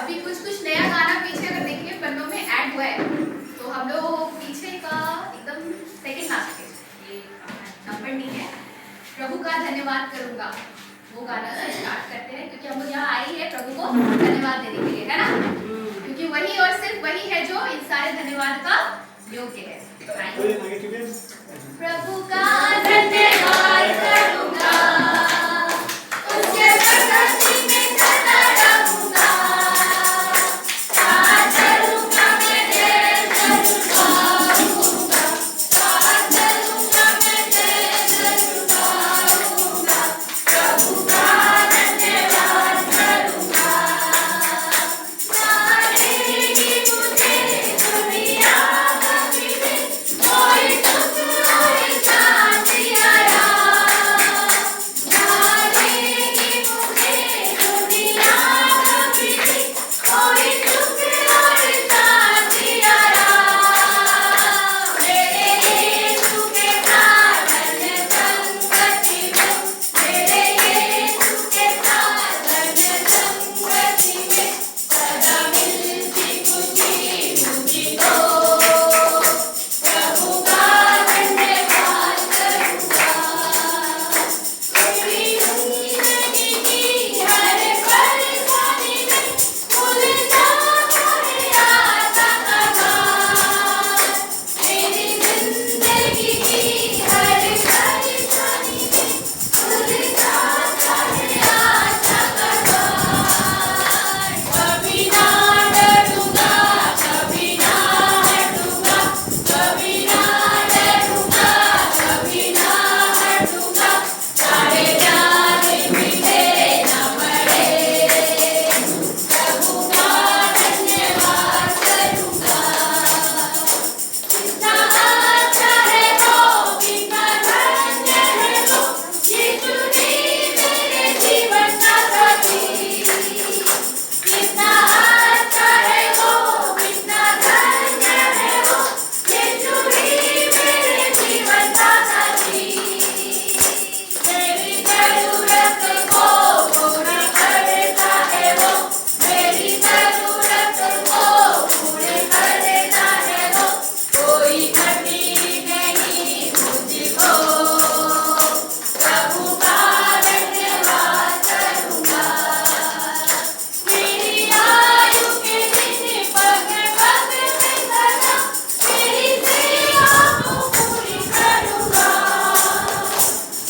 अभी कुछ नया गाना पीछे अगर देखिए पन्नों में ऐड हुआ है, तो हम लोग पीछे का एकदम सेकंड लास्ट पे, ये नंबर नहीं है, प्रभु का धन्यवाद करूंगा, वो गाना स्टार्ट करते हैं, क्योंकि हम लोग यहाँ आई है प्रभु को धन्यवाद देने के लिए, है ना? क्योंकि वही और सिर्फ वही है जो इन सारे धन्यवाद का योग्य है। प्रभु का धन्यवाद करूंगा, उसके प्रगति में सदा रहूंगा, साथ चलूंगा मैं जय जरूर गाऊंगा, साथ चलूंगा मैं जय जरूर गाऊंगा, प्रभु का धन्यवाद करूंगा, मारेगी मुझे दुनिया कभी भी कोई दुख और शांति आराम, मारेगी मुझे दुनिया कभी भी कोई दुख और शांति आराम, मेरे यीशु के साथ धन्य संगति में, मेरे यीशु के साथ धन्य संगति में, सदा मिलती खुशी मुझको, प्रभु का धन्यवाद करूंगा, मेरी जिंदगी की हर परेशानी में उलझा है आशा का बाण, मेरी जिंदगी की हर परेशानी में उलझा है आशा का बाण, कभी ना डरूंगा, कभी ना हटूंगा, कभी ना डरूंगा, कभी ना हटूंगा, चाहे जान मिले ना मरे, प्रभु का धन्यवाद करूंगा, कितना अच्छा है वो, कितना धन्य है वो, यीशु जी मेरे जीवन का साथी, कितना अच्छा है वो, कितना धन्य है वो, यीशु जी मेरे जीवन का साथी, मेरी जरूरत को पूरा करता है वो, मेरी जरूरत को पूरे करता है वो, कोई कमी नहीं मुझको, प्रभु का धन्यवाद करूंगा, मेरी आयु के दिन पग पग में सदा मेरी सेवा को पूरी करूंगा,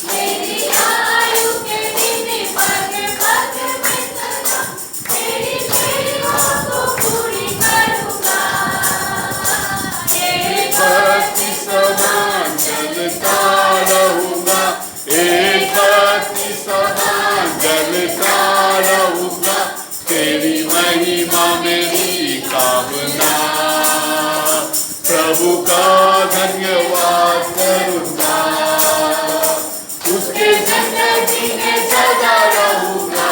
मेरी आयु के दिन पग पग में सदा मेरी सेवा को पूरी करूंगा, एक भक्ति समान जलता रहूंगा, एक भक्ति समान जलता रहूंगा, तेरी महिमा मेरी कामना, प्रभु का धन्यवाद करूंगा, उसके जिंदगी में सदा रहूंगा,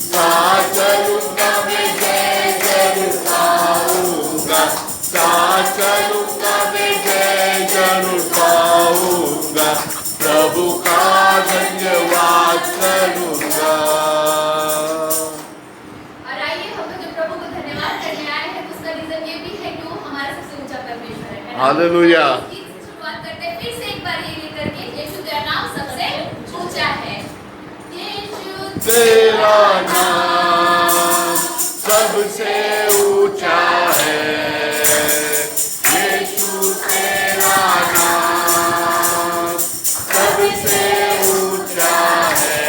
साथ चलूंगा मैं जय जरूर पाऊंगा, साथ चलूंगा मैं जय जरूर पाऊंगा, प्रभु का धन्यवाद करूंगा। और आइए हम लोग जब प्रभु को धन्यवाद करने आए हैं, तो उसका रीजन ये भी है कि वो हमारा सबसे ऊंचा परमेश्वर है ना? हालेलुया। तो इस गीत से शुरुआत करते हैं फिर से एक बार ये लेकर के, यीशु तेरा नाम सबसे ऊंचा है, यीशु तेरा नाम सबसे ऊंचा है, यीशु तेरा नाम सबसे ऊंचा है,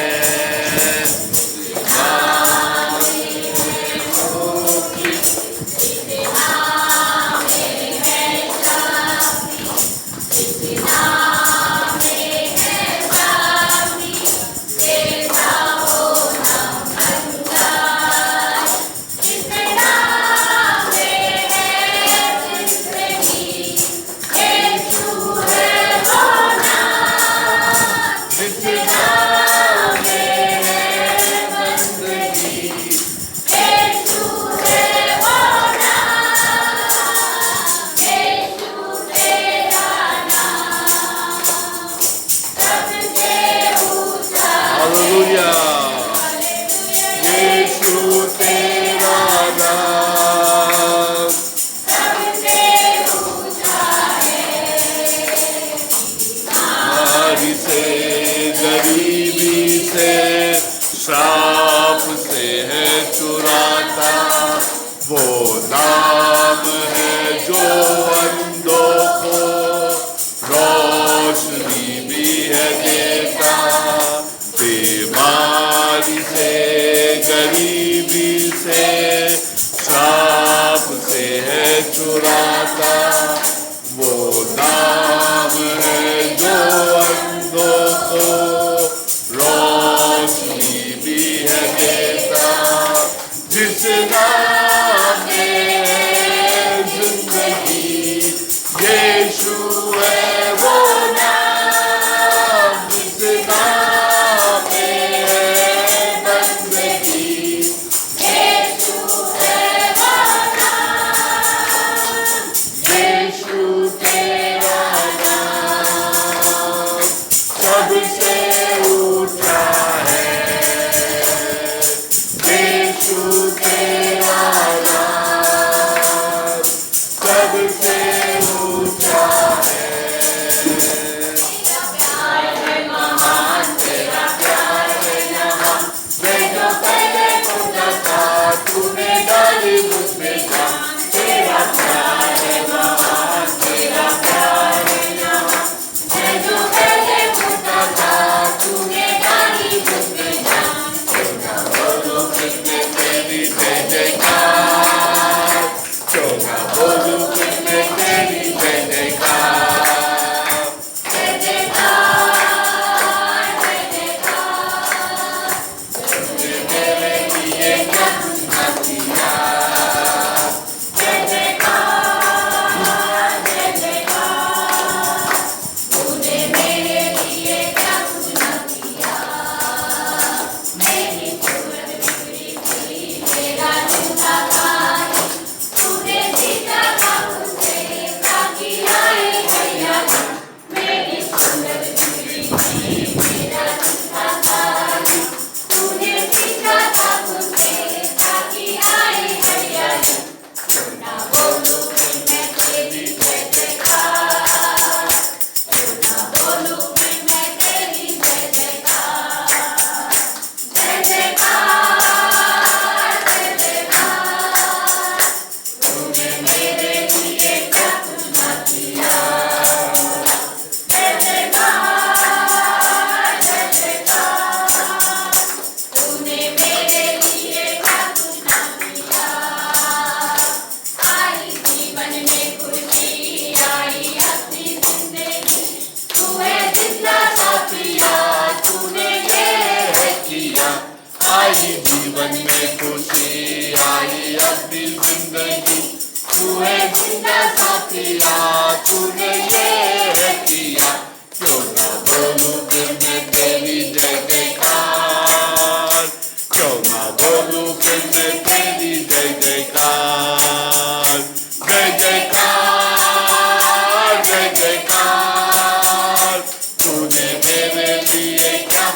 हालेलुया।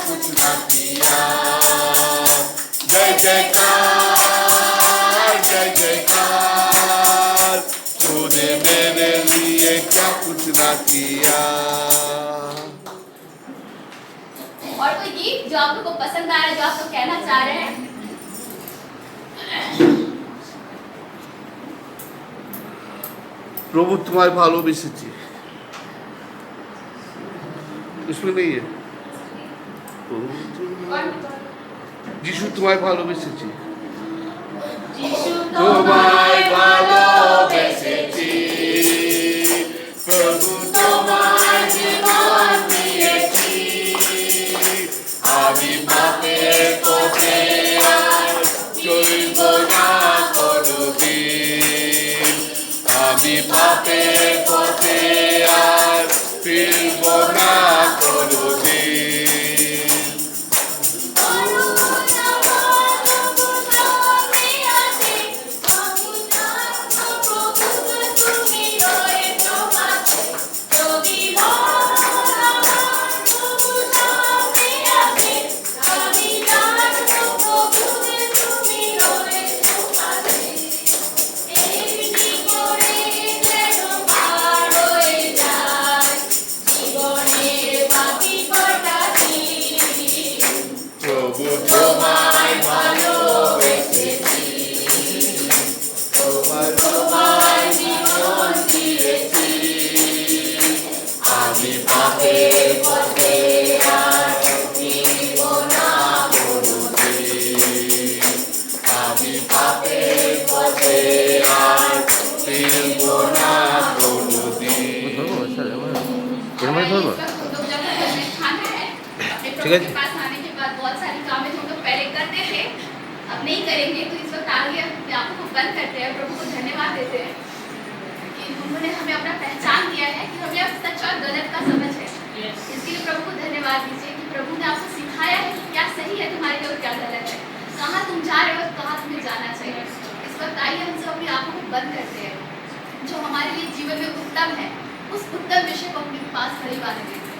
कुछ ना किया। जय जयकार जय जयकार, तूने मेरे लिए क्या कुछ ना किया। और कोई गीत जो आप लोग को पसंद आ रहा है, जो आप लोग कहना चाह रहे हैं? प्रभु तुम्हारे ভালোবেসেছি, इसमें नहीं है। যিশু তোমায় ভালোবেসেছি, তোমায় ভালোবেসেছি, প্রভু তোমায় জীবন দিয়েছি। আমি পাপের পথে আর চলব না কোনদিন। আমি পাপের পথে আর ফিরব না কোনদিন। ठीक है, पास आने के बाद बहुत सारी कामें हम लोग पहले करते थे, अब नहीं करेंगे। तो इस वक्त आगे अपने आप को बंद करते हैं, प्रभु को धन्यवाद देते हैं कि उन्होंने हमें अपना पहचान दिया है कि हमें अब सच और गलत का समझ है। इसके लिए प्रभु को धन्यवाद दीजिए कि प्रभु ने आपको सिखाया है कि क्या सही है तुम्हारे लिए और क्या गलत है, कहाँ तुम जा रहे हो, कहाँ तुम्हें जाना चाहिए। इस वक्त आइए हम सब अपनी आंखों को बंद करते हैं, जो हमारे लिए जीवन में उत्तम है उस उत्तम विषय को अपने पास खरीद आने देते हैं।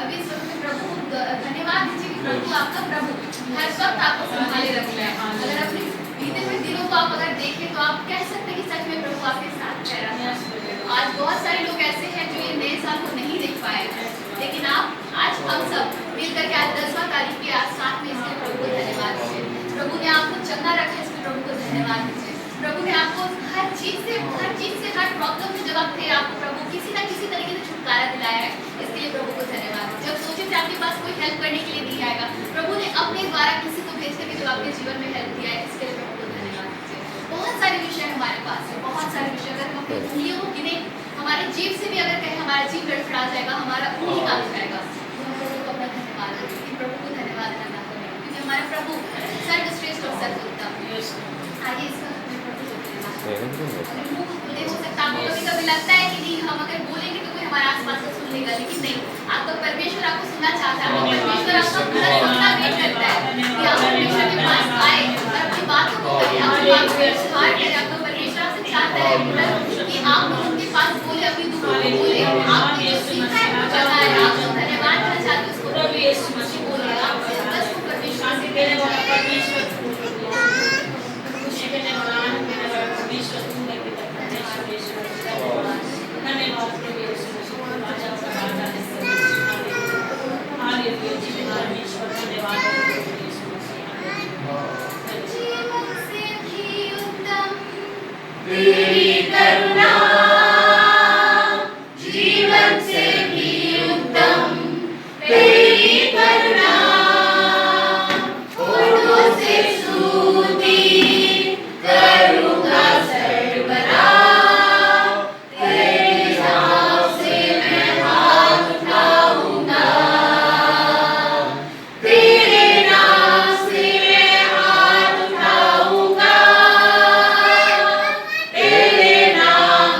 अभी इस वक्त में प्रभु को धन्यवाद दीजिए कि प्रभु आपका प्रभु हर वक्त आपको संभाले रखना है। अगर अपने बीते हुए दिनों को आप अगर देखें तो आप कह सकते हैं कि सच में प्रभु आपके साथ रह रहा है। आज बहुत सारे लोग ऐसे हैं जो ये नए साल को नहीं देख पाए, लेकिन आप आज हम सब मिल करके आज 10वां तारीख के आज साथ में इसके प्रभु को धन्यवाद दीजिए। प्रभु ने आपको चंगा रखा है, इसके प्रभु को धन्यवाद दीजिए। प्रभु ने आपको हर चीज से हर प्रॉब्लम में जब आप थे आपको प्रभु किसी न किसी तरीके से छुटकारा दिलाया है। इसके लिए प्रभु को धन्यवाद। जब सोचे थे आपके पास कोई हेल्प करने के लिए नहीं आएगा, प्रभु ने अपने द्वारा किसी को भेज करके जो आपके जीवन में हेल्प दिया है, इसके लिए प्रभु को धन्यवाद दीजिए। बहुत सारे विषय हमारे पास है, बहुत सारे विषय। अगर हम अपनी उंगलियों को गिने, हमारे जीव से भी अगर कहें हमारा जीव गड़बड़ा जाएगा, हमारा उंगली काट जाएगा, तो हम प्रभु को अपना धन्यवाद देंगे कि प्रभु को धन्यवाद देना करें, क्योंकि हमारा प्रभु सर्वश्रेष्ठ और सर्वोत्तम है। आइए इस वक्त हो सकता है आपको कभी लगता है कि नहीं हम अगर बोलेंगे तो कोई हमारे आसपास से सुन लेगा, लेकिन नहीं, आपका परमेश्वर आपको सुनना चाहता है। परमेश्वर आपका पूरा सुनना वेट करता है कि आप परमेश्वर के पास आए और अपनी बातों को कहें, अपनी बातों को सुधार करें। आपका परमेश्वर आपसे चाहता है कि आप उनके पास बोले, अपनी दुखों को बोले, आपने जो सीखा है वो चला है, आप जो धन्यवाद करना चाहते हैं उसको प्रभु यीशु मसीह बोले। आप बस परमेश्वर से कहने वाला परमेश्वर तेरी करुणा जीवन से भी उत्तम, तेरी करुणा होठों से स्तुति करूँगा सर्वदा। तेरी नाव से मैं हाथ उठाऊंगा, तेरे नाम से मैं हाथ उठाऊंगा, तेरे नाम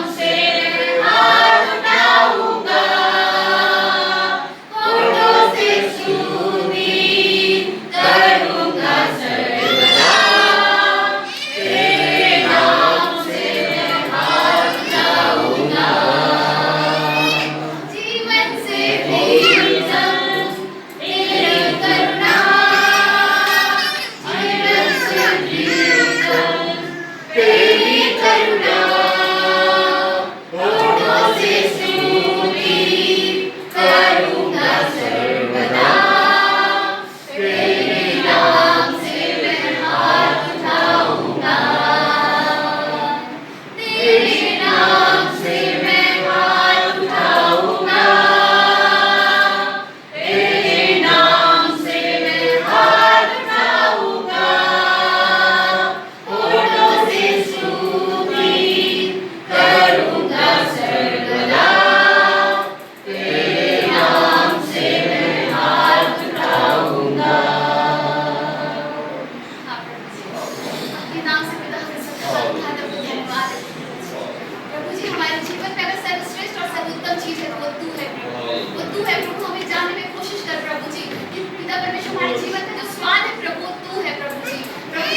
परमेश्वर हमारे जीवन का जो स्वाद है प्रभु तू है प्रभु जी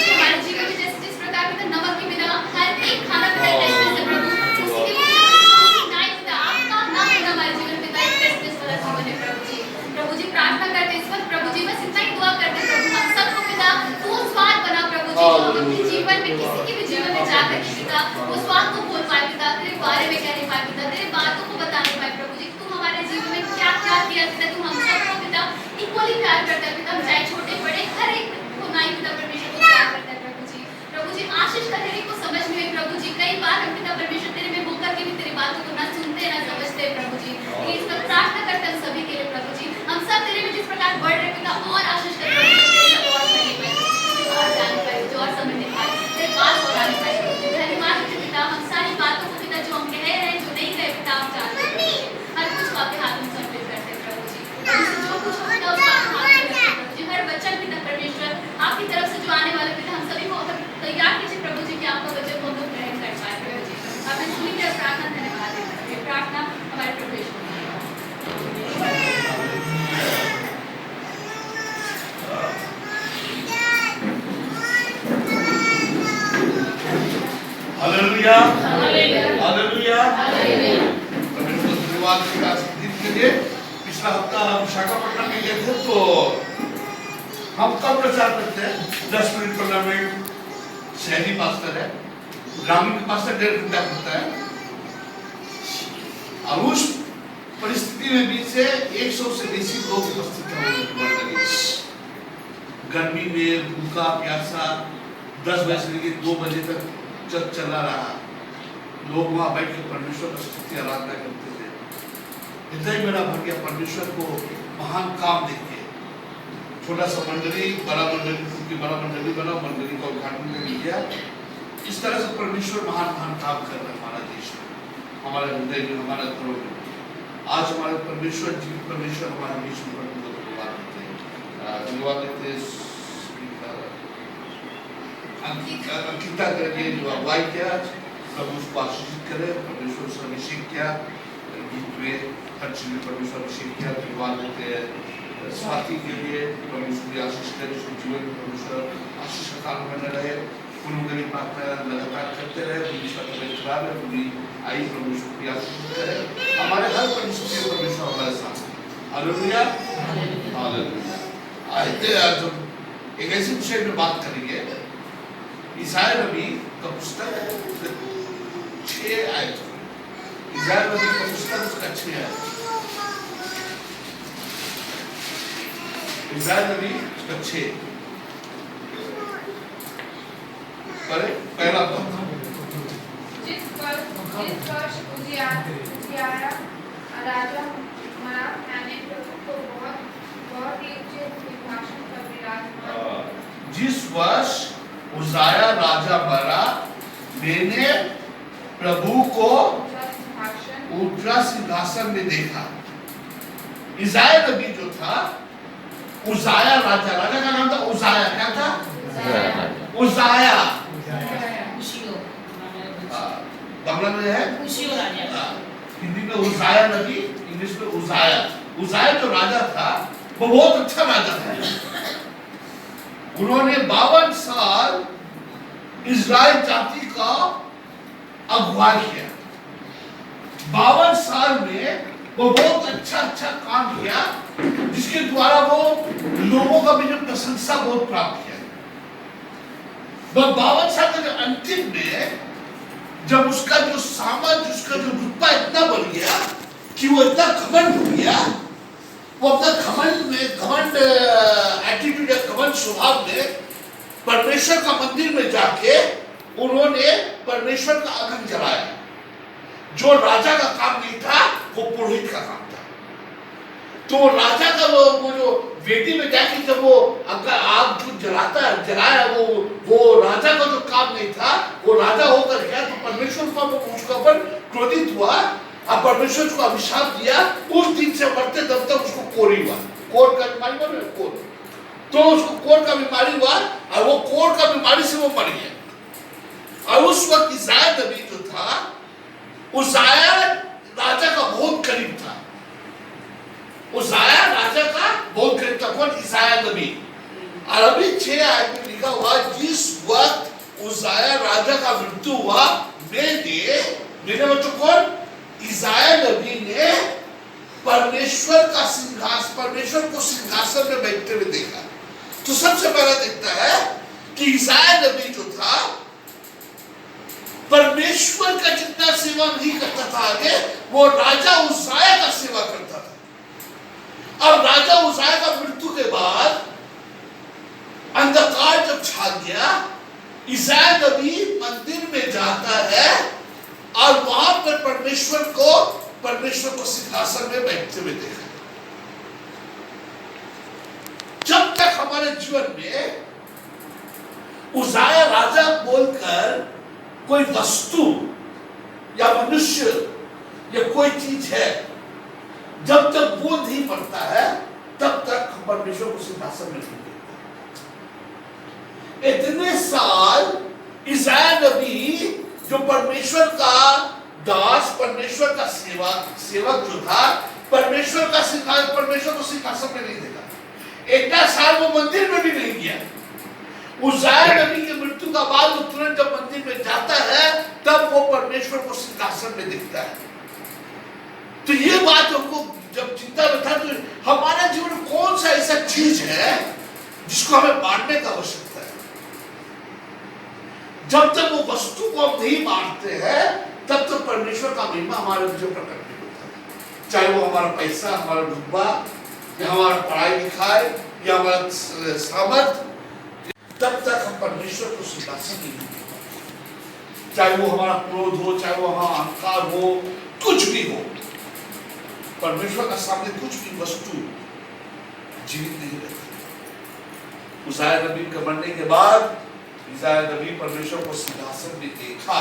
हमारे जीवन में जैसे जिस प्रकार पिता नमक के बिना हर एक खाना पिता टेस्टलेस है प्रभु उसी के बिना नहीं पिता आपका नाम पिता हमारे जीवन पिता एक टेस्टलेस वाला जीवन है प्रभु जी प्रार्थना करते इस वक्त प्रभु जी बस इतना ही दुआ करते प्रभु हम सबको पिता वो स्वाद बना प्रभु जी जो हम अपने जीवन में किसी के भी जीवन में जाकर के पिता वो स्वाद को बोल पाए पिता तेरे बारे में कहने पाए पिता तेरे बातों को बताने पाए प्रभु जी तू हमारे जीवन में क्या क्या किया पिता तू हम सबको पिता इक्वली प्यार करता है पिता चाहे छोटे बड़े हर एक को नाई पिता परमेश्वर को प्यार करता है प्रभु जी आशीष का तेरे को समझ में प्रभु जी कई बार हम पिता परमेश्वर तेरे में होकर के भी तेरी बातों को ना सुनते ना समझते प्रभु जी इस वक्त प्रार्थना करते हैं सभी के लिए प्रभु जी हम सब तेरे में जिस प्रकार बढ़ रहे पिता और आशीष कर प्रभु जी तेरे और करने पाए और जाने पाए कुछ और समझने पाए तेरे पास और आने पाए प्रभु जी धन्यवाद पिता हम सारी बातों को पिता जो हम कह रहे हैं जो नहीं कहे पिता आप जानते हैं हर कुछ को आपके हाथ में समर्पित करते हैं प्रभु जी जो कुछ होता है उसको आपके हाथ में रखते हैं प्रभु जी हर वचन पिता परमेश्वर आपकी तरफ से जो आने वाले पिता हम सभी को तैयार कीजिए प्रभु जी कि आपका वचन को हम लोग ग्रहण कर पाए प्रभु जी आपने सुनी तेरा प्रार्थना धन्यवाद देते हैं प्रार्थना हमारे प्रभु यीशु हालेलुया हालेलुया परमेश्वर धन्यवाद के लिए पिछला हफ्ता हम विशाखापट्टनम में गए थे तो हम कब प्रचार करते हैं 10 मिनट 15 मिनट शहरी पास्टर है ग्रामीण पास्टर 1.5 घंटा करता है और उस परिस्थिति में भी से 100 से बेसी लोग उपस्थित हैं गर्मी में भूखा प्यासा 10 बजे से लेकर 2 बजे तक जब चला रहा लोग वहां बैठ के परमेश्वर की स्तुति आराधना करते थे हृदय मेरा भर गया परमेश्वर को महान काम देखे छोटा सा मंडली बड़ा मंडली बना मंडली का उद्घाटन कर लिया इस तरह से परमेश्वर महान महान काम कर रहा है हमारा देश में हमारे हृदय में हमारे घरों में आज हमारे परमेश्वर जी परमेश्वर हमारे बीच में धन्यवाद देते अंकिता करके जो अगुवाई किया प्रभु उसको आशीषित करे परमेश्वर से अभिषेक किया गीत में हर चीज में परमेश्वर अभिषेक किया धन्यवाद देते हैं स्वाति के लिए परमेश्वर की आशीष करे उसके जीवन में परमेश्वर आशीष का काम करने रहे पूरी प्रार्थना लगातार करते रहे परमेश्वर का खराब है पूरी आई परमेश्वर की आशीष करे हमारे हर परिस्थिति में परमेश्वर हमारे साथ हालेलुया हालेलुया आते आज हम एक ऐसे विषय में बात करेंगे इसाया नबी का पुस्तक 6 आयत इसाया नबी का पुस्तक उसका 6 आयत इसाया नबी उसका 6 पढ़े पहला जिस वर्ष उजियाह राजा मरा मैंने प्रभु को बहुत ही उच्च भाषण पर विराजमान जिस वर्ष उजियाह राजा मरा मैंने प्रभु को ऊंचा सिंहासन में देखा इसाया नबी जो था उजियाह राजा का नाम था उजियाह क्या था उजियाह बांग्ला में है हिंदी में उजियाह नबी इंग्लिश में उजियाह जो राजा था वो बहुत अच्छा राजा था उन्होंने 52 साल इजराइल जाति का अगुवाई किया 52 साल में वो बहुत अच्छा काम किया जिसके द्वारा वो लोगों का भी जो प्रशंसा बहुत प्राप्त किया 52 साल के अंतिम में जब उसका जो सामर्थ उसका जो रुतबा इतना बढ़ गया कि वो इतना घमंड हो गया वो अपना घमंड एटीट्यूड या घमंड स्वभाव में परमेश्वर का मंदिर में जाके उन्होंने परमेश्वर का आगन जलाया जो राजा का काम नहीं था वो पुरोहित का काम था तो राजा का वो जो वेदी में जाके जब वो आग जो जलाया वो राजा का जो काम नहीं था वो राजा होकर गया तो परमेश्वर का उसका पर क्रोधित हुआ अब परमेश्वर को अभिशाप दिया उस दिन से मरते दम तक उसको कोरी हुआ कोर का बीमारी बोल कोर तो उसको कोर का बीमारी हुआ और वो कोर का बीमारी से वो मर गया और उस वक्त इसाया नबी जो था उजियाह राजा का बहुत करीब था उजाया राजा का बोल के कौन इसाया नबी अरबी 6 आयत में लिखा हुआ जिस वक्त उजाया राजा का मृत्यु हुआ मेरे बच्चों कौन इसाया नबी ने परमेश्वर को सिंहासन में बैठते हुए देखा। तो सबसे पहला देखता है कि इसाया नबी जो था परमेश्वर का जितना सेवा नहीं करता था आगे, वो राजा उजाया का सेवा करता था। अब राजा उजाया का मृत्यु के बाद अंधकार जब छा गया, इसाया नबी मंदिर में जाता है और वहां पर परमेश्वर को सिंहासन में बैठते हुए देखा। जब तक हमारे जीवन में उजाया राजा बोलकर कोई वस्तु या मनुष्य या कोई चीज है, जब तक वो नहीं पड़ता है तब तक हम परमेश्वर को सिंहासन में नहीं देखते। इतने साल इसाया नबी जो परमेश्वर का दास, परमेश्वर का सेवक जो था, परमेश्वर को सिंहासन में नहीं देखा। इतना साल वो मंदिर में भी नहीं गया। उजाया नबी के मृत्यु का बाद वो तुरंत जब मंदिर में जाता है तब वो परमेश्वर को सिंहासन में देखता है। तो ये बात हमको जब चिंता में था, तो हमारा जीवन कौन सा ऐसा चीज है जिसको हमें मारने का आवश्यकता है। जब तक वो वस्तु को हम नहीं मारते हैं तब तक परमेश्वर का महिमा हमारे विषय प्रकट नहीं होता। चाहे वो हमारा पैसा, हमारा रुतबा, या हमारा पढ़ाई लिखाई, या हमारा सामर्थ, तब तक हम परमेश्वर को सिंहासन नहीं देते। चाहे वो हमारा क्रोध हो, चाहे वो हमारा अहंकार हो, कुछ भी हो, परमेश्वर का सामने कुछ भी वस्तु जीवित नहीं रहती। उजाया नबी के मरने के बाद इसाया नबी परमेश्वर को सिंहासन में देखा।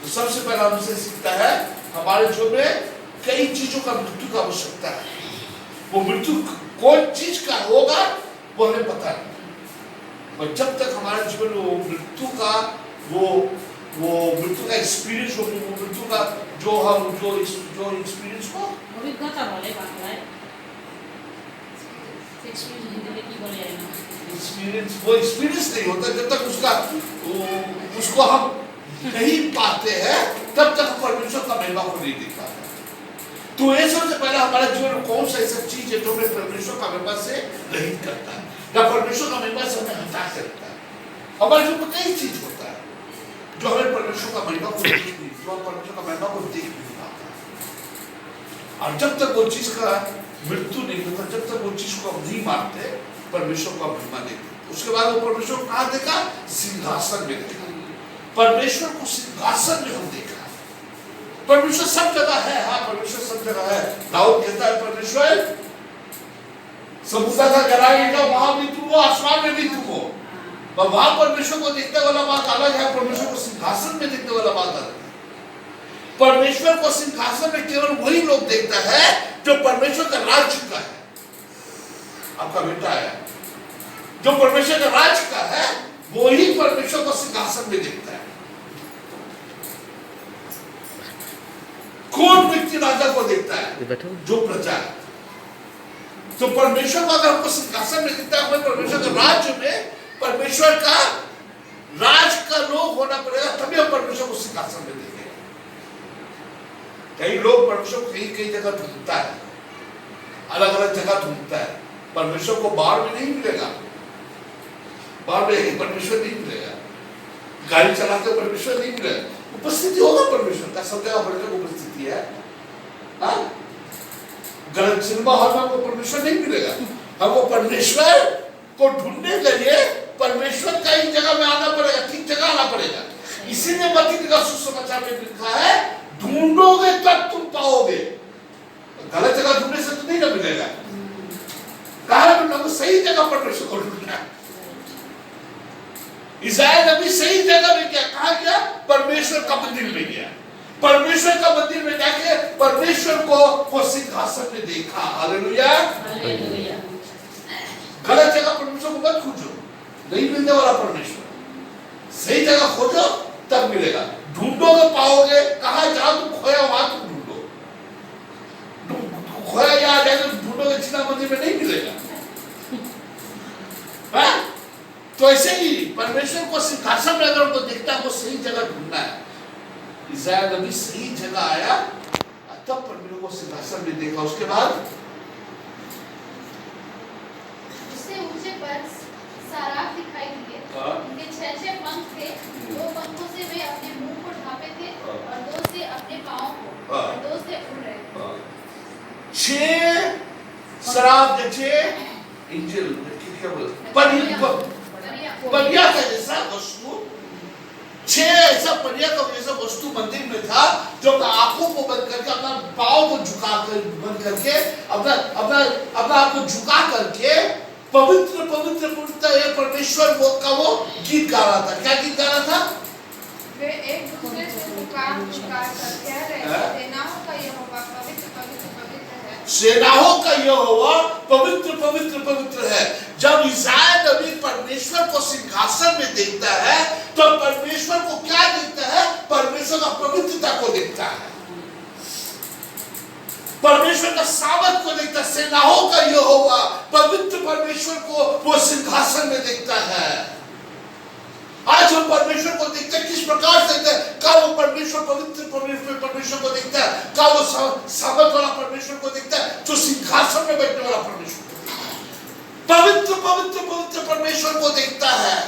तो सबसे पहला हमसे सीखता है हमारे जीवन में कई चीजों का मृत्यु का आवश्यकता है। वो मृत्यु कौन चीज का होगा वो हमें पता नहीं, और जब तक हमारे जीवन में वो मृत्यु का एक्सपीरियंस हो, वो मृत्यु का जो एक्सपीरियंस हो, वो एक्सपीरियंस नहीं होता जब तक उसको हम नहीं पाते हैं, तब तक परमेश्वर का महिमा को नहीं देखा। तो ये सबसे पहले हमारे जीवन में कौन सा ऐसा चीज है जो हमें परमेश्वर का महिमा से रहित करता है या परमेश्वर का महिमा से हमें हटा सकता है। हमारे जीवन में कई चीज होता है जो हमें परमेश्वर का महिमा को देख नहीं पाता। और जब तक वो चीज का मृत्यु नहीं होता, जब तक वो चीज को हम नहीं मानते, परमेश्वर का महिमा देखते। उसके बाद वो परमेश्वर कहाँ देखा? सिंहासन में देखा। परमेश्वर को सिंहासन में हम देखा। परमेश्वर सब जगह है। हाँ, परमेश्वर सब जगह है। दाऊद कहता है परमेश्वर समुद्र का गहराई में वहां भी तुम हो, आसमान में भी तुम हो। पर वहां परमेश्वर को देखने वाला बात अलग है, परमेश्वर को सिंहासन में देखने वाला बात अलग है। परमेश्वर को सिंहासन में केवल वही लोग देखता है जो परमेश्वर का राज का है। आपका बेटा है जो परमेश्वर का राज का है, वो ही परमेश्वर को सिंहासन में देखता है। कौन व्यक्ति राजा को देखता है? जो प्रजा है। तो परमेश्वर को अगर हमको सिंहासन में देखता है, हमें परमेश्वर का राज्य में परमेश्वर का राज का लोग होना पड़ेगा, तभी हम परमेश्वर को सिंहासन में देखेंगे। कई लोग परमेश्वर को कई जगह ढूंढता है, अलग अलग जगह ढूंढता है। परमेश्वर को बाहर में नहीं मिलेगा, बाहर में परमेश्वर नहीं मिलेगा। गाड़ी चलाते परमेश्वर नहीं मिलेगा। उपस्थिति होगा परमेश्वर का, सब जगह परमेश्वर की उपस्थिति है। गलत सिनेमा हॉल में हमको परमेश्वर नहीं मिलेगा। हमको परमेश्वर को ढूंढने के लिए परमेश्वर का एक जगह में आना पड़ेगा, ठीक जगह आना पड़ेगा। इसीलिए मत्ती का सुसमाचार में लिखा है, ढूंढोगे तब तुम पाओगे। गलत जगह ढूंढने से तो नहीं ना मिलेगा। कहा ढूंढोगे? सही जगह परमेश्वर को ढूंढना है। इस्राएल नबी सही जगह में क्या कहा गया? परमेश्वर का मंदिर में गया। परमेश्वर का मंदिर में जाके परमेश्वर को सिंहासन में देखा। Hallelujah, hallelujah. गलत जगह परमेश्वर को मत खोजो, नहीं मिलने वाला परमेश्वर। सही जगह खोजो तब मिलेगा। ढूंढोगे पाओगे। कहा जहां तुम खोया वहां तुम ढूंढो। खोया या ढूंढोगे मंदिर में नहीं मिलेगा। हाँ? तो ऐसे ही परमेश्वर को सिंहासन में अगर उनको देखता है, वो सही जगह ढूंढना है। इस्राएल नबी सही जगह आया, तब परमेश्वर को सिंहासन में देखा। उसके बाद उससे ऊंचे पर साराफ दिखाई दिए। उनके 6 पंख थे, 2 पंखों से वे अपने मुंह को ढांपे थे और 2 से अपने पांव को, और 2 से उड़ रहे थे। 6 शराब जैसे एंजल क्या बोलते परिया का जैसा वस्तु, 6 ऐसा परिया का जैसा वस्तु मंदिर में था, जो आंखों को बंद करके, अपना पाँव को झुका कर बंद करके, अपना अपना अपना आप को झुका करके पवित्र पवित्र पवित्र ये परमेश्वर वो का वो गीत गा रहा था। क्या गीत गा रहा था? वे एक दूसरे से पुकार पुकार कर कह रहे थे, सेनाओं का यहोवा पवित्र पवित्र पवित्र है। सेनाओं का यहोवा पवित्र पवित्र पवित्र है। जब इस्राएल नबी परमेश्वर को सिंहासन में देखता है, तो परमेश्वर को क्या देखता है? परमेश्वर का पवित्रता को देखता है, परमेश्वर का सामर्थ को देखता है। सेनाओं का यहोवा पवित्र परमेश्वर को वो सिंहासन में देखता है। आज हम परमेश्वर को देखते हैं, किस प्रकार से देखते हैं? क्या वो परमेश्वर पवित्र परमेश्वर को देखता है? क्या वो सामर्थ वाला परमेश्वर को देखता है, जो सिंहासन में बैठने वाला परमेश्वर को देखता है? पवित्र पवित्र पवित्र परमेश्वर को देखता है।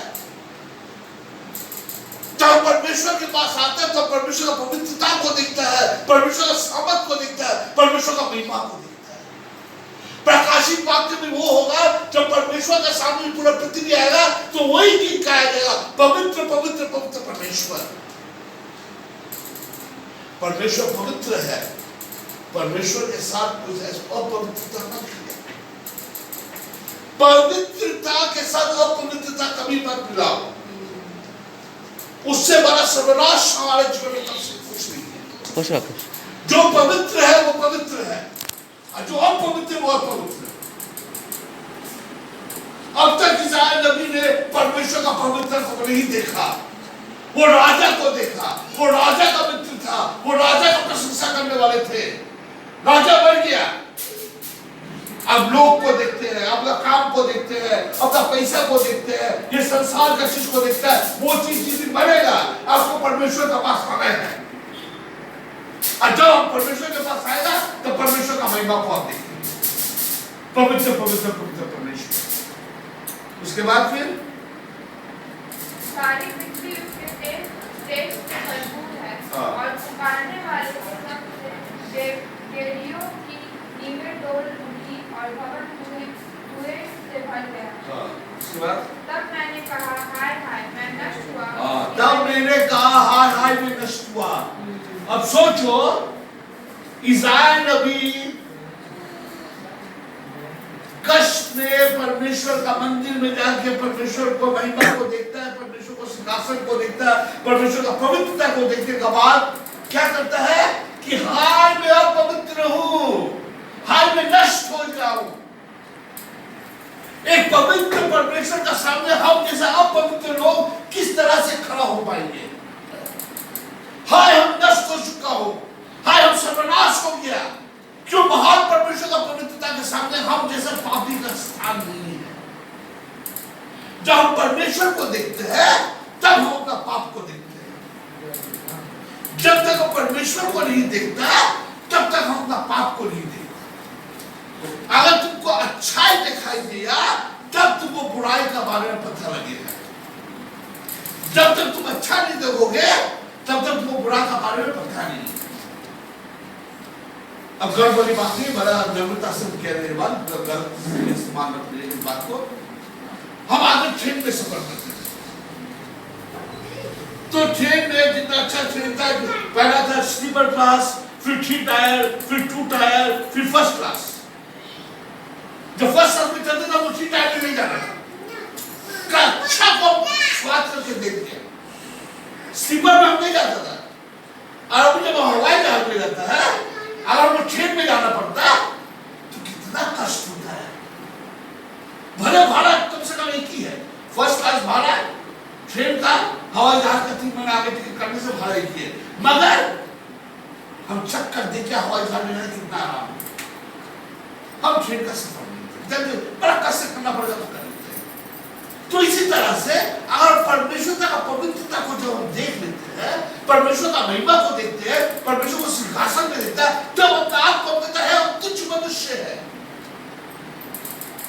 जब परमेश्वर के पास आता है, तो परमेश्वर का पवित्रता को देखता है, परमेश्वर का सामर्थ को देखता है, परमेश्वर का महिमा को देखता है। प्रकाशित वाक्य में वो होगा, जब परमेश्वर का सामने पूरा पृथ्वी आएगा, तो वही गीत गाया जाएगा, पवित्र पवित्र पवित्र परमेश्वर। परमेश्वर पवित्र है, परमेश्वर के साथ कुछ अपवित्रता मत करो। पवित्रता के साथ अपवित्रता कभी मत मिलाओ। उससे बड़ा सर्वनाश हमारे जीवन में कब से कुछ नहीं है। जो पवित्र है वो पवित्र है, और जो अपवित्र वो अपवित्र है। अब तक इस्राएल नबी ने परमेश्वर का पवित्र को नहीं देखा। वो राजा को देखा, वो राजा का मित्र था, वो राजा का प्रशंसा करने वाले थे। राजा बन गया, अब लोग को देखते हैं, अपना काम को देखते हैं, अपना पैसा को देखते हैं, ये संसार का चीज को देखता है। वो चीज जिस दिन बनेगा, आपको परमेश्वर के पास आना है, और जब आप परमेश्वर के पास आएगा, तो परमेश्वर का महिमा को आप देखेंगे। पवित्र पवित्र पवित्र परमेश्वर। उसके बाद फिर सारी पृथ्वी उसके तेज से भरपूर है, और पुकारने वाले के सब देवरियों की नींवें डोल उठी और भवन कुएं से भर गया। उसके बाद तब मैंने कहा, हाय हाय मैं नष्ट हुआ। तब मैंने कहा, हाय हाय मैं नष्ट हुआ। अब सोचो, इस्राएल नबी कष्ट में परमेश्वर का मंदिर में जाके परमेश्वर को महिमा को देखता है, परमेश्वर को सिंहासन को देखता है, परमेश्वर का पवित्रता को देखने के बाद क्या करता है कि हाय मैं अपवित्र हूं, हाय मैं नष्ट हो जाऊं। एक पवित्र परमेश्वर का सामने हम जैसे अपवित्र लोग किस तरह से खड़ा हो पाएंगे? हाय हम नष्ट हो चुका हूं, हाय हम सर्वनाश हो गया। क्यों? महान परमेश्वर का पवित्रता के सामने हम जैसे पापी का स्थान नहीं है। जब हम परमेश्वर को देखते हैं, तब हम अपना पाप को देखते हैं। जब तक हम परमेश्वर को नहीं देखता, तब तक हम अपना पाप को नहीं देखते। अगर तुमको अच्छाई दिखाई दिया, तब तुमको बुराई का बारे में पता लगेगा। जब तक तुम अच्छा नहीं देखोगे, तब तक तुमको बुरा का बारे में पता नहीं। अब गर्व वाली बात नहीं, बड़ा नम्रता से कह रहे हैं बात, गलत इस्तेमाल मत करिए इस बात को। हम आगे ट्रेन में सफर करते हैं, तो ट्रेन में जितना अच्छा ट्रेन था, पहला था स्लीपर क्लास, फिर 3 टायर, फिर 2 टायर, फिर फर्स्ट क्लास। जब फर्स्ट क्लास में चलते था, वो 3 टायर में नहीं जाना था, अच्छा को स्वाद करके देख दिया। स्लीपर में हम नहीं जाता था, और अभी जब हवाई जहाज में जाता है, अगर वो ट्रेन में जाना पड़ता तो कितना कष्ट होता है। भले भाड़ा कम से कम एक ही है, फर्स्ट क्लास भाड़ा ट्रेन का, हवाई जहाज का 3 महीने आगे टिकट करने से भाड़ा एक ही है। मगर हम चक्कर देखे हवाई जहाज में कितना आराम, हम ट्रेन का सफर नहीं। जब बड़ा कष्ट करना पड़ेगा तो कर लेते हैं। तो इसी तरह से अगर परमेश्वर का पवित्रता को जब हम देख लेते हैं, परमेश्वर का महिमा को देखते हैं, परमेश्वर को सिंहासन में देखता है, तब अपने आप को कहता है हम तुच्छ मनुष्य है।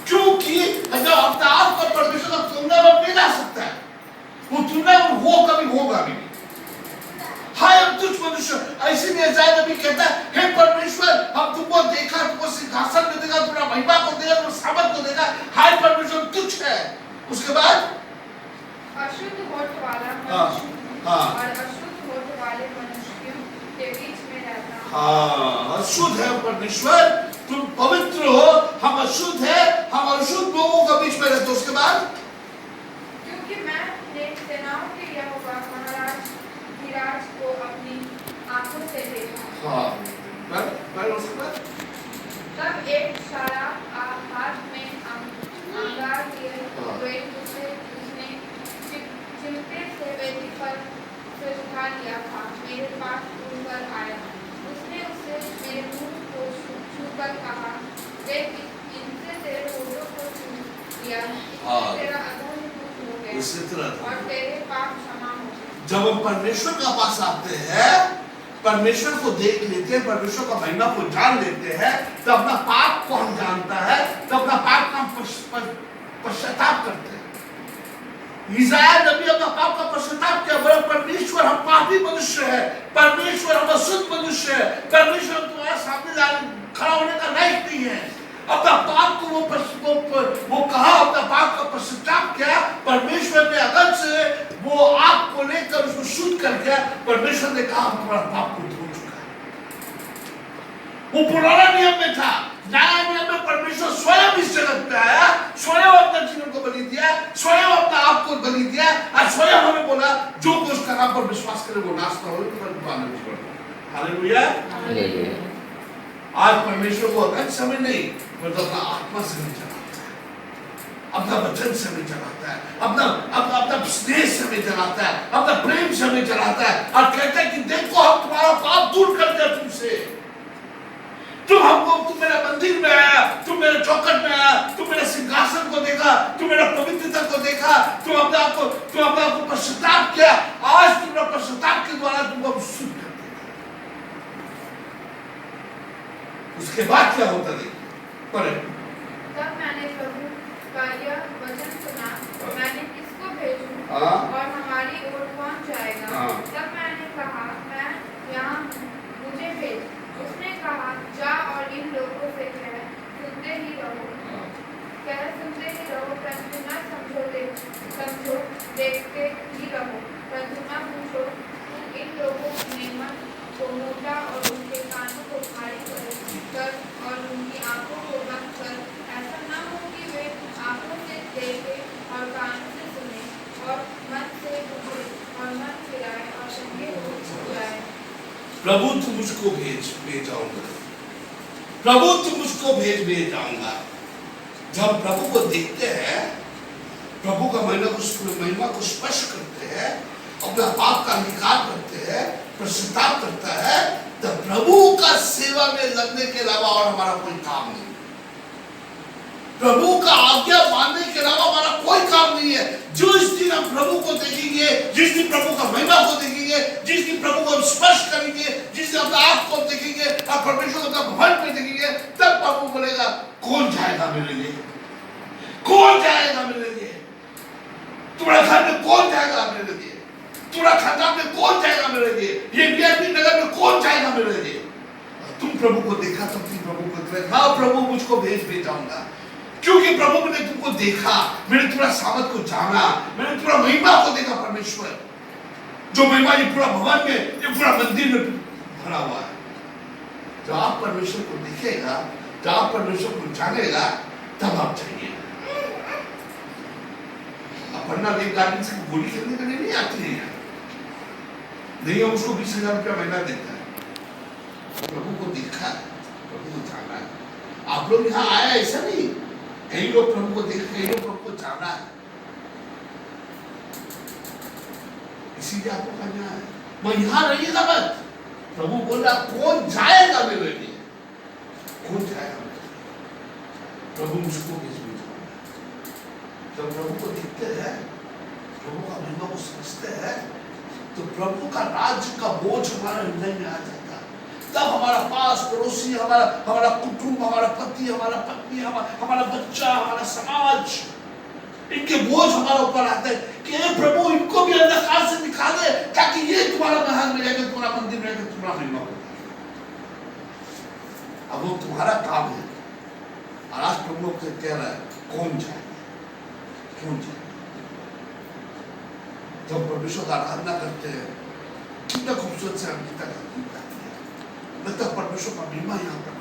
क्योंकि जब अपने आप को परमेश्वर का तुलना में नहीं ला सकता है, वो तुलना वो कभी होगा भी नहीं। हाय हम तुच्छ मनुष्य, ऐसे में यशायाह नबी कहता है हे परमेश्वर हम तुमको देखा, तुमको सिंहासन में देखा, तुम्हारा महिमा को देखा, तुम्हारे सामर्थ को देखा, हाय परमेश्वर तुच्छ है। उसके बाद अशुद्ध होठ वाला मनुष्य और अशुद्ध होठ वाले मनुष्यों के बीच में रहता हूं। हाँ, अशुद्ध है परमेश्वर, तुम पवित्र हो, हम अशुद्ध है, हम अशुद्ध लोगों के बीच में रहते। उसके बाद क्योंकि मैं ने सेनाओं के यहोवा महाराज धीराज को अपनी आंखों से देखा। हाँ, पर उसके बाद तब एक शराब हाथ में अंगार लिए हुए उसने चिमटे से वेदी पर से उठा लिया था, मेरे पास उड़कर आया। उसने उससे मेरे मुंह को छूकर कहा, देख इनसे तेरे होठों को छू लिया, इससे तेरा अधर्म दूर हो गया और तेरे पाप क्षमा हो गए। जब हम परमेश्वर का पास आते हैं, परमेश्वर को देख लेते हैं, परमेश्वर का महिमा को जान लेते हैं, तो अपना पाप को हम जानता है, तो अपना पाप का पश्चाताप करते हैं। यशायाह नबी अपना पाप का पश्चाताप किया, बोला परमेश्वर हम पापी मनुष्य है, परमेश्वर हम अशुद्ध मनुष्य है, परमेश्वर तुम्हारे सामने खड़ा होने का लायक नहीं है। अपना पाप को वो कहा, अपना पाप का पश्चाताप किया, परमेश्वर ने अगर से वो आग को लेकर उसको शुद्ध कर दिया। परमेश्वर ने कहा तुम्हारा पाप को धो चुका है। वो पुराना नियम में था, नया नियम में परमेश्वर स्वयं इस जगत में आया, स्वयं अपना जीवन को बलि दिया, स्वयं अपना आप को बलि दिया और स्वयं हमें बोला जो कोई उसका नाम पर विश्वास करे वो नाश ना हो, तो हालेलुया। आज परमेश्वर को अगन समय नहीं, मतलब अपना आत्मा से नहीं चलाता है, अपना वचन से नहीं चलाता है, अपना स्नेह से नहीं चलाता है, अपना प्रेम से नहीं चलाता है और कहता है कि देखो हम तुम्हारा पाप दूर कर दिया तुमसे। तुम मेरे मंदिर में आया, तुम मेरे चौखट में आया, तुम मेरे सिंहासन को देखा, तुम मेरा पवित्रता को देखा, तुम अपने आप को पश्चाताप किया। आज तुम्हारा पश्चाताप के द्वारा तुमको शुद्ध कर देगा। उसके बाद क्या होता देखिए, पढ़े। तब मैंने प्रभु का यह वचन सुना, मैंने किसको भेजूं और हमारी ओर कौन जाएगा? तब मैंने कहा मैं यहाँ हूँ, मुझे भेज। उसने कहा जा और इन लोगों से कह सुनते ही रहो, परंतु न समझो, देखते ही रहो, परंतु न पूछो। तुम इन लोगों ने मन को मोटा और उनके कानों को भारी कर और उनकी आंखों को बंद कर, ऐसा न हो कि वे आंखों से देखे और कानों से सुने और मन से बुझे और मन फिराए और चंगे हो जाए। प्रभु तुम मुझको भेज जाऊंगा, प्रभु तुम मुझको भेज जाऊंगा। जब प्रभु को देखते हैं, प्रभु का महिमा को स्पर्श करते हैं, अपना पाप का अंगीकार करते हैं, पश्चाताप करता है, तब प्रभु का सेवा में लगने के अलावा और हमारा कोई काम नहीं। प्रभु का आज्ञा मानने के अलावा हमारा कोई काम नहीं है। जो इस दिन हम प्रभु को देखेंगे, जिस दिन प्रभु का महिमा को देखेंगे, जिस दिन प्रभु को हम स्पर्श करेंगे, जिस दिन अपने आप को देखेंगे और परमेश्वर को अपना भवन में देखेंगे, तब प्रभु बोलेगा कौन जाएगा मेरे लिए, कौन जाएगा मेरे लिए, तुम्हारे घर में कौन जाएगा मेरे लिए, तुम्हारा खानदान में कौन जाएगा मेरे लिए, ये वीआईपी नगर में कौन जाएगा मेरे लिए। तुम प्रभु को देखा तब तुम प्रभु को कहे हाँ प्रभु मुझको भेज जाऊंगा, क्योंकि प्रभु मैंने तुमको देखा, मैंने तुम्हारा सामर्थ को जाना, मैंने तुम्हारा महिमा को देखा। परमेश्वर जो महिमा ये पूरा भवन में, ये पूरा मंदिर में भरा हुआ है। जब आप परमेश्वर को देखेगा, जब आप परमेश्वर को जानेगा, तब आप जाइए। अपना देव गार्डन से गोली खेलने के लिए नहीं आती है, नहीं हम उसको 20,000 रुपया महीना देता है। प्रभु को देखा, प्रभु को जाना है। आप लोग यहाँ आया ऐसा नहीं, कई लोग प्रभु को देख, कई लोग प्रभु को जाना है, इसीलिए आपको कहना है मैं यहाँ रहिएगा मत। प्रभु बोल रहा कौन जाएगा मेरे लिए, कौन जाएगा मेरे लिए। प्रभु मुझको किस बीच में, जब प्रभु को देखते हैं, प्रभु का महिमा को समझते हैं, तो प्रभु का राज्य का बोझ हमारे हृदय में आ जाता है। तब हमारा पास पड़ोसी, हमारा कुटुंब, हमारा पति, हमारा पत्नी, हमारा बच्चा, हमारा समाज, इनके बोझ हमारा ऊपर आते हैं कि प्रभु इनको भी अंधकार से निकाल दे, ताकि ये तुम्हारा महल में रहेगा, तुम्हारा मंदिर में रहेगा, तुम्हारा महिमा होगा। अब वो तुम्हारा काम है। और आज प्रभु से कह रहा है, कौन जाएगा, कौन जाएगा? जब परमेश्वर का आराधना करते हैं, कितना खूबसूरत से हम गीता का गीत गाते हैं, लगता परमेश्वर का महिमा यहाँ पर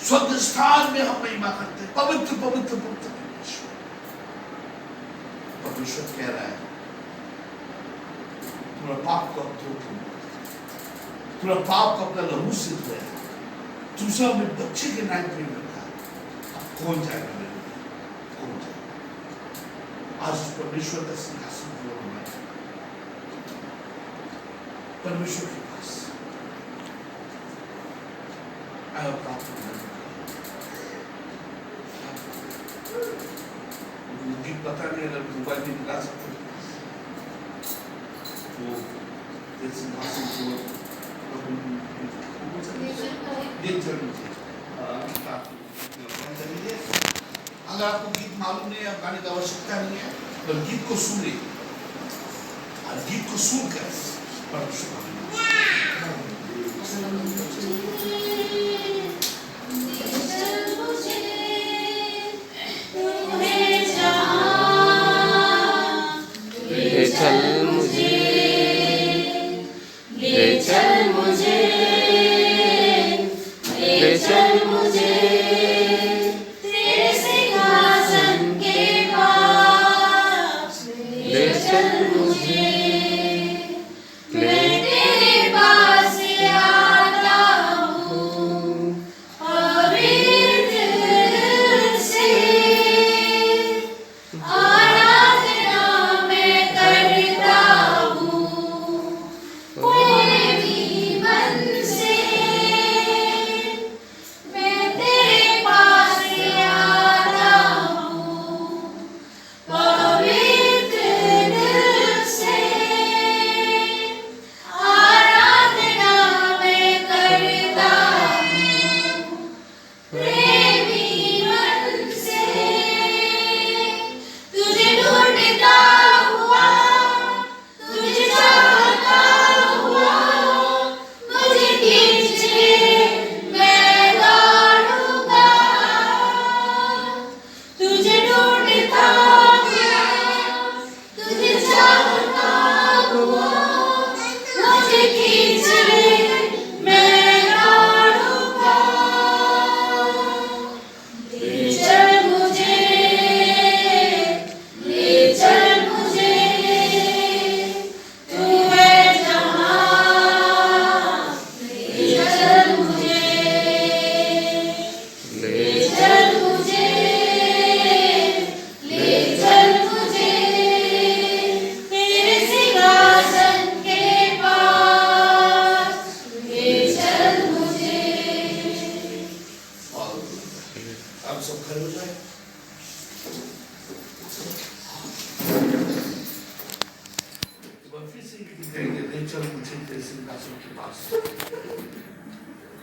स्वर्ग स्थान में हम महिमा करते हैं, पवित्र पवित्र पवित्र परमेश्वर। परमेश्वर कह रहा है, तुम्हारा पाप को अब धो, तुम्हारा पाप को अपना लहू से धोया, दूसरा में बच्चे के नाम प्रेम रखा, अब कौन जाएगा मेरे, कौन जाएगा? आज उस परमेश्वर का सिंहासन जो हमारा परमेश्वर के पास आया प्राप्त करना, गीत पता नहीं, अगर मोबाइल में निकाल सकते तो सिंहासन को अगर आपको गीत मालूम नहीं है, गाने की आवश्यकता नहीं है, तो गीत को सुने और गीत को सुनकर परमेश्वर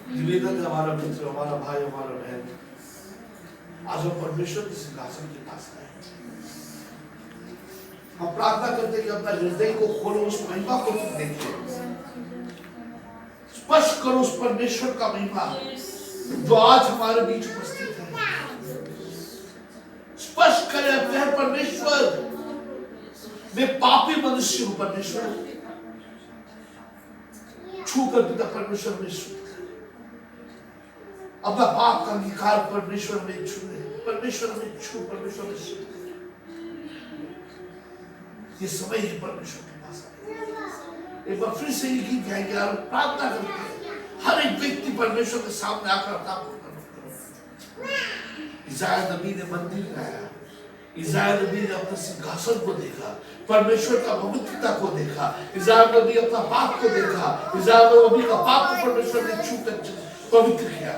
निवेदन है हमारा मित्र, हमारा भाई, हमारा बहन, आज हम परमेश्वर के सिंहासन के पास आए। हम प्रार्थना करते हैं कि अपना हृदय को खोलो, उस महिमा को तुम देखो, स्पर्श करो उस परमेश्वर का महिमा जो आज हमारे बीच उपस्थित है। स्पर्श करें अपने परमेश्वर, मैं पापी मनुष्य हूं परमेश्वर, छू कर पिता परमेश्वर में शुद्ध कर, अपना पाप का अंगीकार परमेश्वर में छूए, परमेश्वर में छू, परमेश्वर में शुद्ध कर। ये समय ही परमेश्वर के पास आए। एक बार फिर से ये गीत गाएंगे और प्रार्थना करते हैं हर एक व्यक्ति परमेश्वर के सामने आकर अपना इज़राइल नबी ने मंदिर गाया, इज़राइल नबी ने अपने सिंहासन को देखा, परमेश्वर का पवित्रता को देखा, इज़राइल नबी अपना पाप को देखा, इज़राइल नबी का पाप को परमेश्वर ने छू कर पवित्र किया।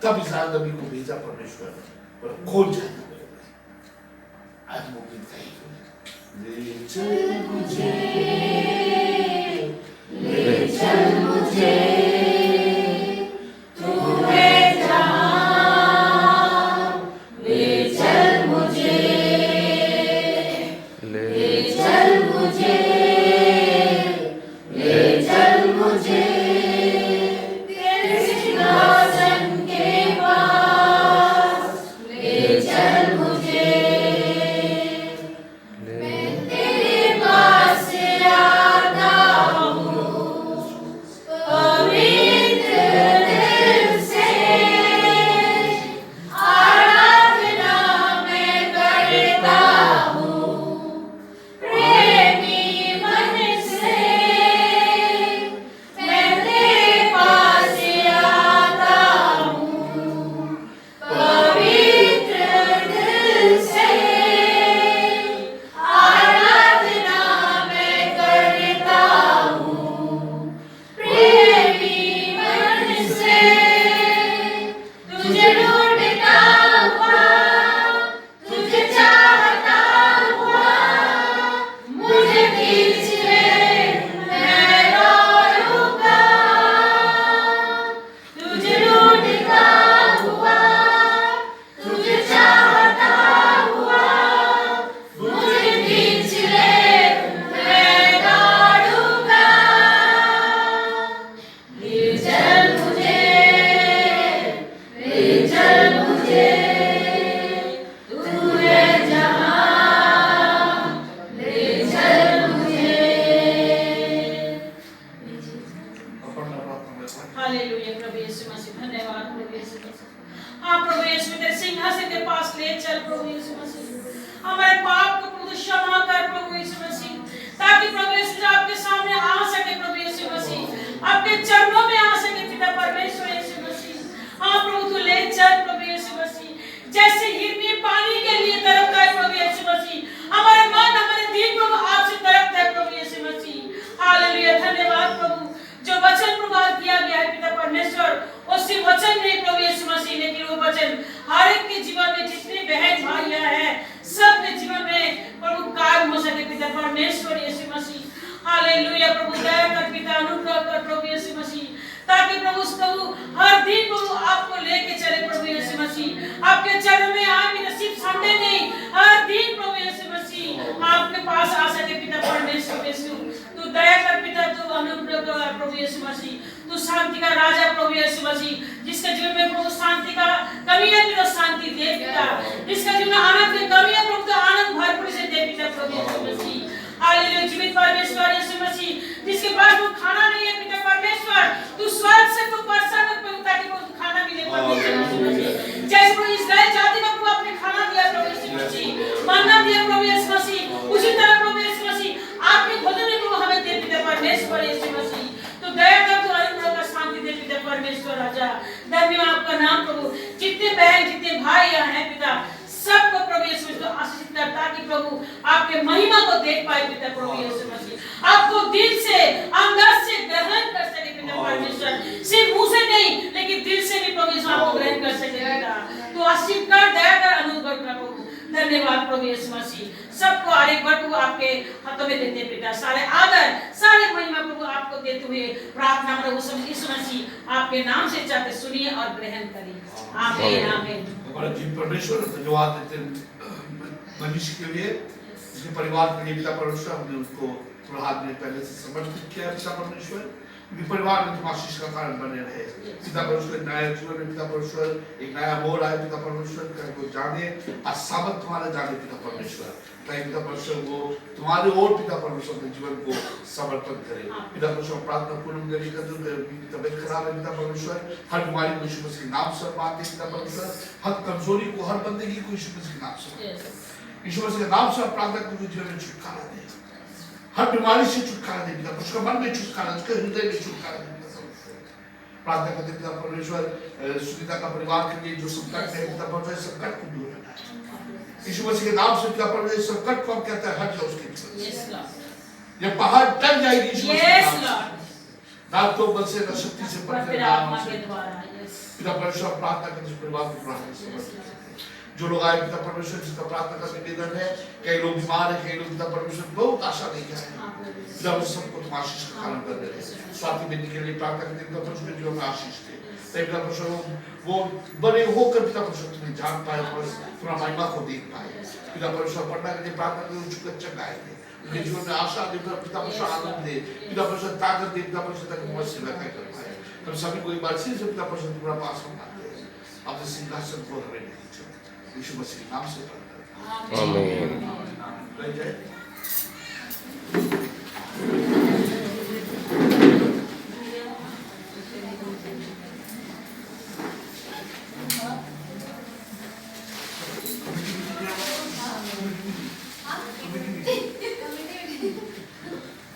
तब इस्राएल नबी को भेजा परमेश्वर और खोल जाना आज वो गीत ले चल मुझे मनीष के लिए, उसके परिवार के लिए पिता परमेश्वर हमने उसको थोड़ा हाथ में पहले से समर्पित किया पिता परमेश्वर, क्योंकि परिवार में तुम आशीष का कारण बने रहे पिता परमेश्वर। नया जीवन में पिता परमेश्वर एक नया मोड़ आए पिता परमेश्वर, को जाने और सामर्थ तुम्हारे जाने पिता परमेश्वर, ताकि पिता परमेश्वर वो तुम्हारे और पिता परमेश्वर अपने जीवन को समर्पण करे पिता परमेश्वर। प्रार्थना पूर्ण करी कर दो, तबियत खराब है पिता परमेश्वर, हर बीमारी को यीशु मसीह के नाम से बात है पिता परमेश्वर, हर कमजोरी को हर बंदगी को यीशु मसीह के नाम से, यीशु मसीह के नाम से प्रार्थना करके जीवन में छुटकारा दे, हर बीमारी से छुटकारा दे पिता, उसका मन में छुटकारा, उसके हृदय में छुटकारा दे पिता परमेश्वर। प्रार्थना करते पिता परमेश्वर सुनीता का परिवार के लिए जो संकट है पिता परमेश्वर, संकट को दूर करना है यीशु मसीह के नाम से पिता परमेश्वर। संकट को हम कहते हैं हट जाओ उसके जीवन से, ये पहाड़ टल जाएगी यीशु मसीह के नाम से, ना तो बल से ना शक्ति से पर नाम से पिता परमेश्वर प्रार्थना करने से परिवार को प्रार्थना समर्पित करते हैं। जो लोग आए पिता परमेश्वर जिसका प्रार्थना का निवेदन है, कई लोग बीमार है, कई लोग पिता परमेश्वर बहुत आशा लेके आए हैं, पिता परमेश्वर सबको तुम आशीष का कारण कर रहे हैं। स्वाति बेटी के लिए प्रार्थना करते पिता परमेश्वर जीवन में आशीष दे, पिता परमेश्वर वो बड़े होकर पिता परमेश्वर तुम्हें जान पाए और तुम्हारा महिमा को देख पाए। पिता परमेश्वर पढ़ना के लिए प्रार्थना करें, उनको चंगाएंगे, उनके जीवन में आशा दे, पिता परमेश्वर आनंद दे, पिता परमेश्वर ताकत दे, पिता परमेश्वर तक मत सेवा कर पाए। हम सभी को एक बार से पिता परमेश्वर तुम्हारा पास हम आते हैं, अपने सिंहासन को हमें नहीं छोड़, यीशु मसीह के नाम से पढ़कर आमीन। जय।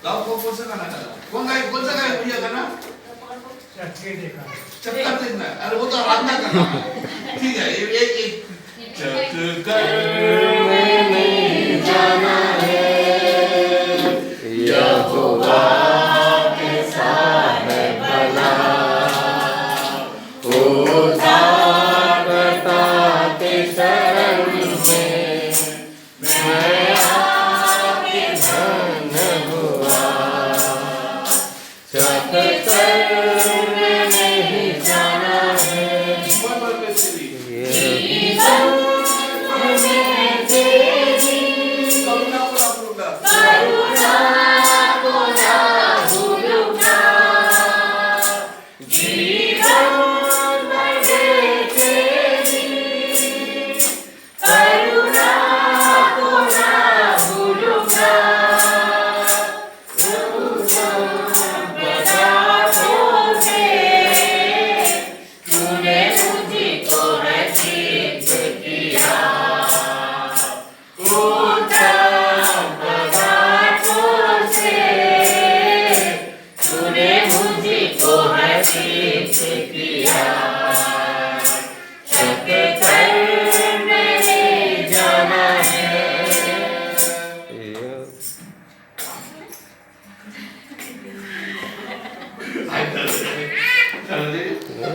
गाँव कौन सा गाना गाना? कौन सा गाया भैया गाना? चक्कर देखना है। अरे वो तो आराधना करना है। ठीक है, एक चक्कर में जाना है, यहोवा के साथ भला, उद्धारकर्ता के शरण में मैं आके धन्य हुआ। चक्कर में नहीं जाना है, जीवन भर में तेरी करुणा पूरा भूलूंगा।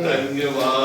धन्यवाद।